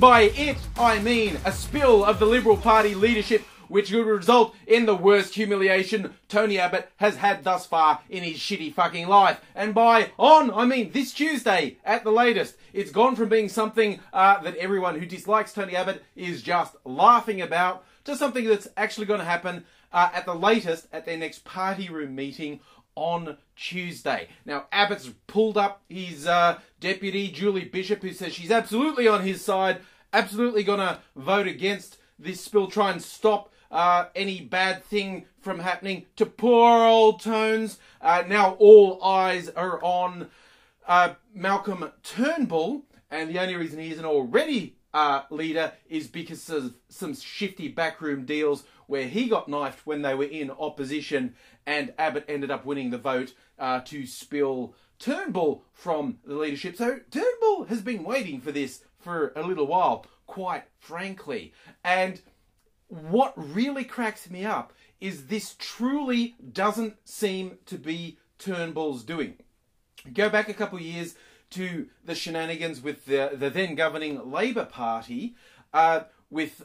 by it, I mean a spill of the Liberal Party leadership which would result in the worst humiliation Tony Abbott has had thus far in his shitty fucking life. And by on, I mean this Tuesday at the latest. It's gone from being something that everyone who dislikes Tony Abbott is just laughing about to something that's actually going to happen at the latest at their next party room meeting on Tuesday. Now, Abbott's pulled up his deputy, Julie Bishop, who says she's absolutely on his side, absolutely going to vote against this spill, try and stop any bad thing from happening to poor old Tones. Now all eyes are on Malcolm Turnbull, and the only reason he isn't already leader is because of some shifty backroom deals where he got knifed when they were in opposition, and Abbott ended up winning the vote to spill Turnbull from the leadership. So Turnbull has been waiting for this for a little while, quite frankly. And what really cracks me up is this truly doesn't seem to be Turnbull's doing. Go back a couple of years to the shenanigans with the then governing Labour Party, with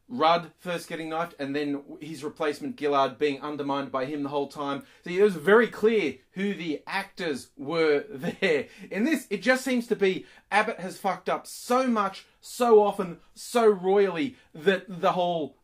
Rudd first getting knifed and then his replacement Gillard being undermined by him the whole time. So it was very clear who the actors were there. In this, it just seems to be Abbott has fucked up so much, so often, so royally that the whole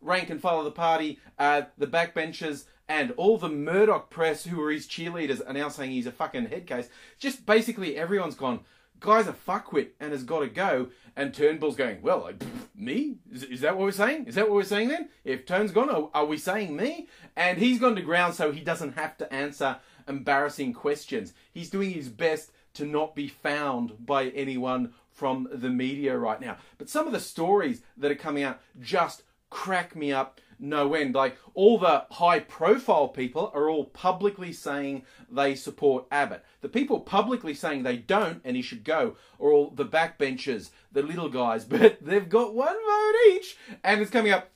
rank and file of the party, the backbenchers, and all the Murdoch press who were his cheerleaders are now saying he's a fucking head case. Just basically everyone's gone, guy's a fuckwit and has got to go. And Turnbull's going, well, like, me? Is that what we're saying? Is that what we're saying then? If Tone's gone, are we saying me? And he's gone to ground so he doesn't have to answer embarrassing questions. He's doing his best to not be found by anyone from the media right now. But some of the stories that are coming out just crack me up no end. Like, all the high-profile people are all publicly saying they support Abbott. The people publicly saying they don't and he should go are all the backbenchers, the little guys, but they've got one vote each. And it's coming up,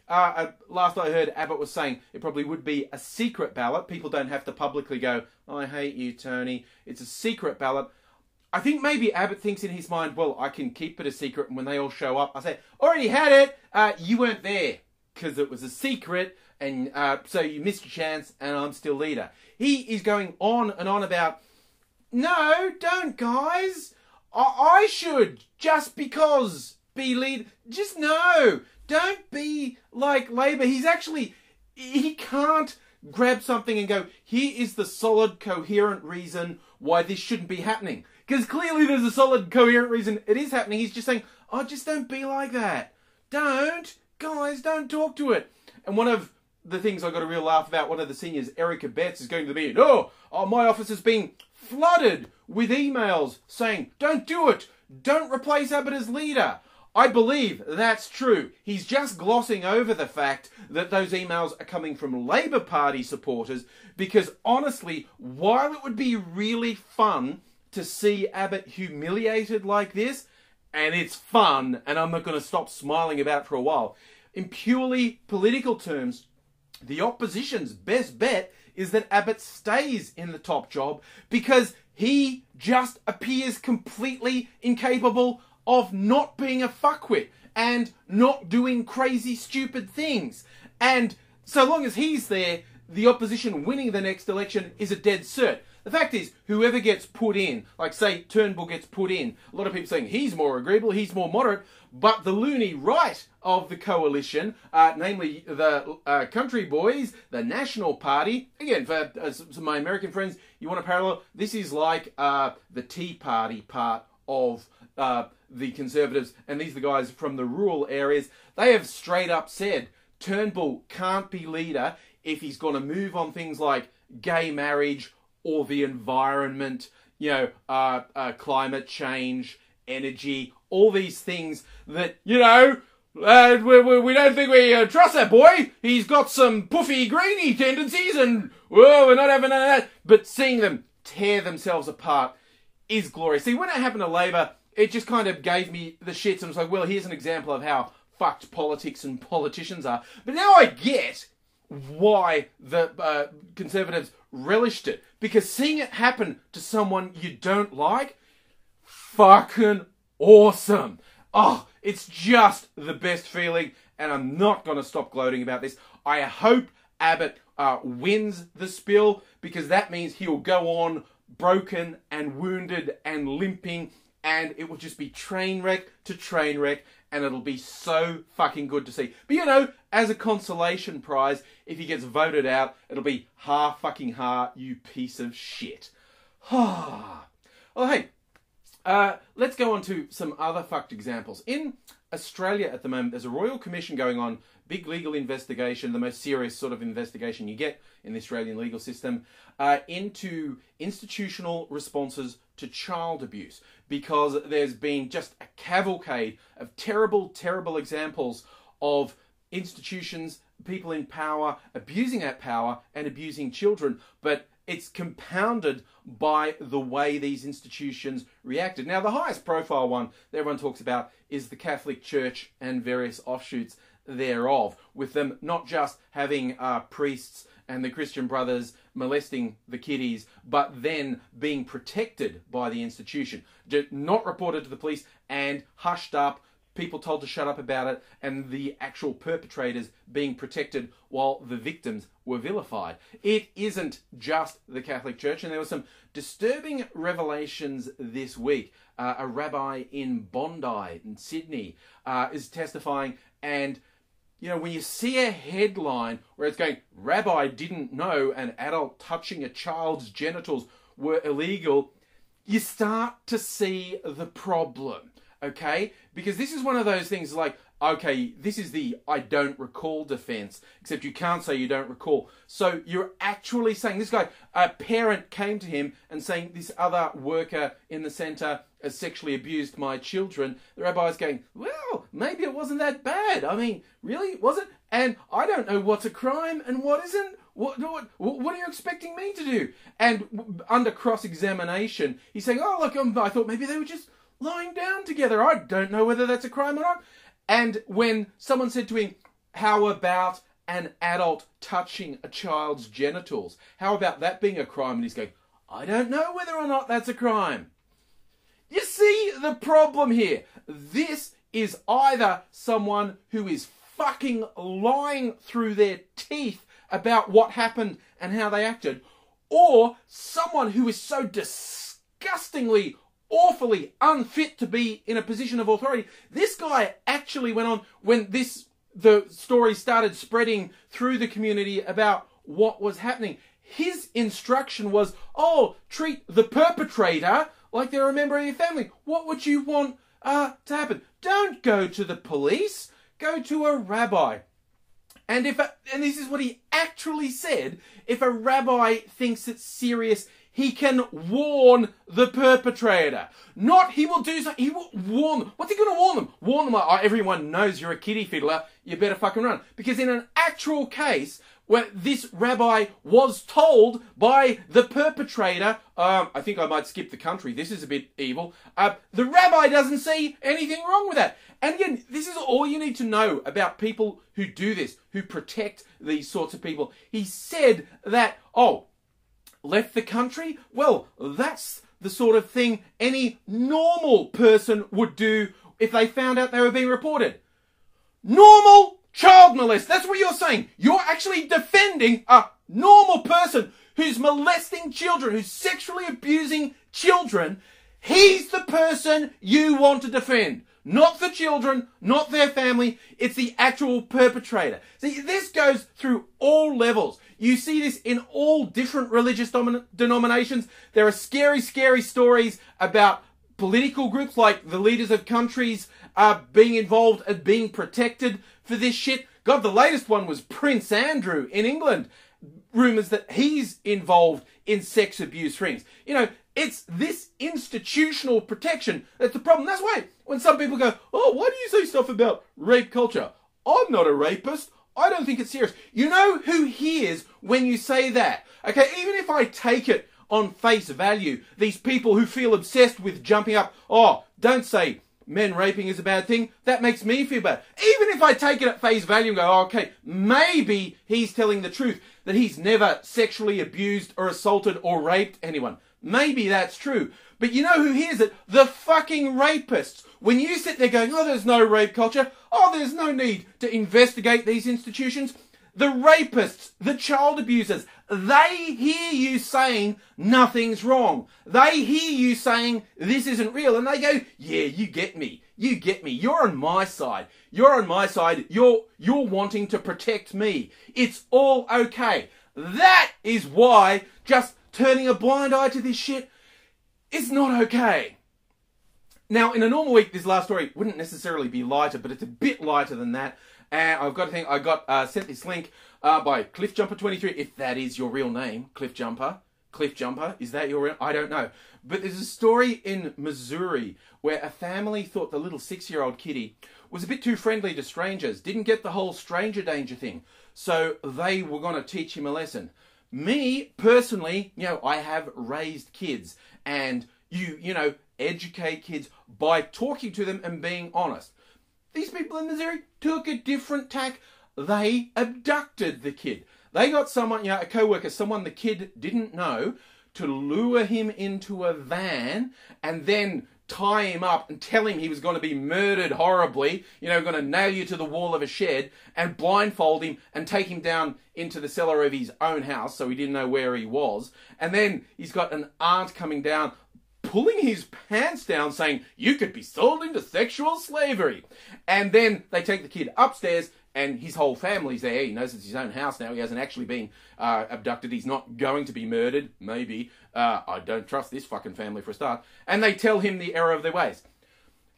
last I heard, Abbott was saying it probably would be a secret ballot. People don't have to publicly go, I hate you, Tony. It's a secret ballot. I think maybe Abbott thinks in his mind, well, I can keep it a secret, and when they all show up, I say, already had it, you weren't there, because it was a secret, and so you missed your chance, and I'm still leader. He is going on and on about, no, don't, guys. I should, just because, be leader. Just no, don't be like Labour. He can't grab something and go, here is the solid, coherent reason why this shouldn't be happening. Because clearly there's a solid, coherent reason it is happening. He's just saying, oh, just don't be like that. Don't. Guys, don't talk to it. And one of the things I got a real laugh about, one of the seniors, Erica Betts, is going to the meeting. Oh, my office has been flooded with emails saying, don't do it. Don't replace Abbott as leader. I believe that's true. He's just glossing over the fact that those emails are coming from Labour Party supporters because, honestly, while it would be really fun to see Abbott humiliated like this, and it's fun, and I'm not going to stop smiling about it for a while, in purely political terms, the opposition's best bet is that Abbott stays in the top job because he just appears completely incapable of not being a fuckwit and not doing crazy, stupid things. And so long as he's there, the opposition winning the next election is a dead cert. The fact is, whoever gets put in, like say Turnbull gets put in, a lot of people saying he's more agreeable, he's more moderate, but the loony right of the coalition, namely the Country Boys, the National Party, again, for some of my American friends, you want a parallel? This is like the Tea Party part of the Conservatives, and these are the guys from the rural areas. They have straight up said Turnbull can't be leader if he's going to move on things like gay marriage or the environment, climate change, energy, all these things that, we don't think we trust that boy. He's got some puffy, greeny tendencies and, we're not having none of that. But seeing them tear themselves apart is glorious. See, when it happened to Labour, it just kind of gave me the shits. And I was like, well, here's an example of how fucked politics and politicians are. But now I get why the Conservatives relished it. Because seeing it happen to someone you don't like, fucking awesome. Oh, It's just the best feeling, and I'm not going to stop gloating about this. I hope Abbott wins the spill, because that means he'll go on broken and wounded and limping, and it will just be train wreck to train wreck, and it'll be so fucking good to see. But you know, as a consolation prize, if he gets voted out, it'll be ha fucking ha, you piece of shit. Well, hey, let's go on to some other fucked examples. In Australia at the moment, there's a royal commission going on, big legal investigation, the most serious sort of investigation you get in the Australian legal system, into institutional responses to child abuse, because there's been just a cavalcade of terrible, terrible examples of institutions, people in power, abusing that power and abusing children, but it's compounded by the way these institutions reacted. Now, the highest profile one that everyone talks about is the Catholic Church and various offshoots thereof, with them not just having priests and the Christian brothers molesting the kiddies, but then being protected by the institution. Not reported to the police and hushed up, people told to shut up about it, and the actual perpetrators being protected while the victims were vilified. It isn't just the Catholic Church, and there were some disturbing revelations this week. A rabbi in Bondi, in Sydney, is testifying, and you know, when you see a headline where it's going, "Rabbi didn't know an adult touching a child's genitals were illegal," you start to see the problem, okay? Because this is one of those things like, okay, this is the I don't recall defense, except you can't say you don't recall. So you're actually saying, this guy, a parent came to him and saying, this other worker in the centre has sexually abused my children. The rabbi's going, well, maybe it wasn't that bad. I mean, really, was it? And I don't know what's a crime and what isn't. What are you expecting me to do? And under cross-examination, he's saying, oh, look, I thought maybe they were just lying down together. I don't know whether that's a crime or not. And when someone said to him, how about an adult touching a child's genitals? How about that being a crime? And he's going, I don't know whether or not that's a crime. You see the problem here. This is either someone who is fucking lying through their teeth about what happened and how they acted, or someone who is so disgustingly, awfully unfit to be in a position of authority. This guy actually went on, when the story started spreading through the community about what was happening, his instruction was, oh, treat the perpetrator like they're a member of your family. What would you want to happen? Don't go to the police. Go to a rabbi. And and this is what he actually said, if a rabbi thinks it's serious, he can warn the perpetrator. Not he will do something, he will warn them. What's he going to warn them? Warn them like, oh, everyone knows you're a kiddie fiddler, you better fucking run. Because in an actual case, where this rabbi was told by the perpetrator, I think I might skip the country, this is a bit evil, the rabbi doesn't see anything wrong with that. And again, this is all you need to know about people who do this, who protect these sorts of people. He said that, oh, left the country? Well, that's the sort of thing any normal person would do if they found out they were being reported. Normal child molest. That's what you're saying. You're actually defending a normal person who's molesting children, who's sexually abusing children. He's the person you want to defend. Not the children, not their family. It's the actual perpetrator. See, this goes through all levels. You see this in all different religious denominations. There are scary, scary stories about political groups, like the leaders of countries being involved and being protected for this shit. God, the latest one was Prince Andrew in England. Rumours that he's involved in sex abuse rings. You know, it's this institutional protection that's the problem. That's why when some people go, oh, why do you say stuff about rape culture? I'm not a rapist. I don't think it's serious. You know who hears when you say that? Okay, even if I take it on face value, these people who feel obsessed with jumping up, oh, don't say men raping is a bad thing, that makes me feel bad. Even if I take it at face value and go, oh, okay, maybe he's telling the truth, that he's never sexually abused or assaulted or raped anyone. Maybe that's true. But you know who hears it? The fucking rapists. When you sit there going, oh, there's no rape culture. Oh, there's no need to investigate these institutions. The rapists, the child abusers, they hear you saying nothing's wrong. They hear you saying this isn't real. And they go, yeah, you get me. You get me. You're on my side. You're on my side. You're wanting to protect me. It's all okay. That is why just turning a blind eye to this shit is not okay. Now, in a normal week, this last story wouldn't necessarily be lighter, but it's a bit lighter than that. And I've got to think, I got sent this link by Cliffjumper23, if that is your real name, Cliffjumper. Cliffjumper, is that your real? I don't know. But there's a story in Missouri where a family thought the little 6-year-old kiddie was a bit too friendly to strangers, didn't get the whole stranger danger thing. So they were going to teach him a lesson. Me, personally, I have raised kids, and you know, educate kids by talking to them and being honest. These people in Missouri took a different tack. They abducted the kid. They got someone, a co-worker, someone the kid didn't know, to lure him into a van and then tie him up and tell him he was going to be murdered horribly, going to nail you to the wall of a shed, and blindfold him and take him down into the cellar of his own house so he didn't know where he was. And then he's got an aunt coming down, pulling his pants down, saying, you could be sold into sexual slavery. And then they take the kid upstairs, and his whole family's there. He knows it's his own house now. He hasn't actually been abducted. He's not going to be murdered. Maybe. I don't trust this fucking family for a start. And they tell him the error of their ways.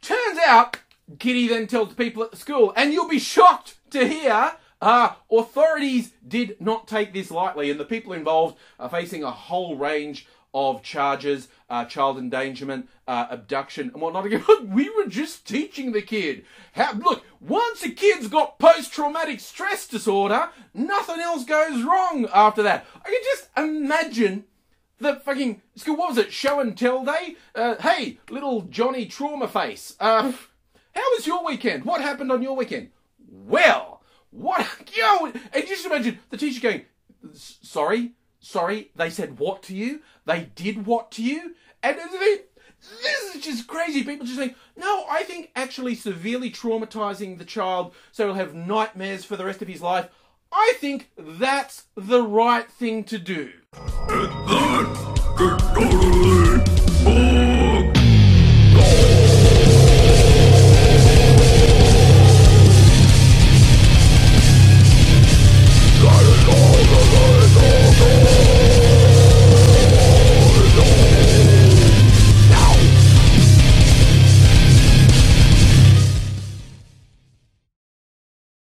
Turns out, Kitty then tells people at the school, and you'll be shocked to hear, authorities did not take this lightly, and the people involved are facing a whole range of charges, child endangerment, abduction, and whatnot. We were just teaching the kid. Look, once a kid's got post-traumatic stress disorder, nothing else goes wrong after that. I can just imagine the fucking school, what was it, show and tell day? Hey, little Johnny Trauma Face, how was your weekend? What happened on your weekend? Well, what, and just imagine the teacher going, sorry, they said what to you? They did what to you? And this is just crazy. People just think, no, I think actually severely traumatizing the child so he'll have nightmares for the rest of his life, I think that's the right thing to do.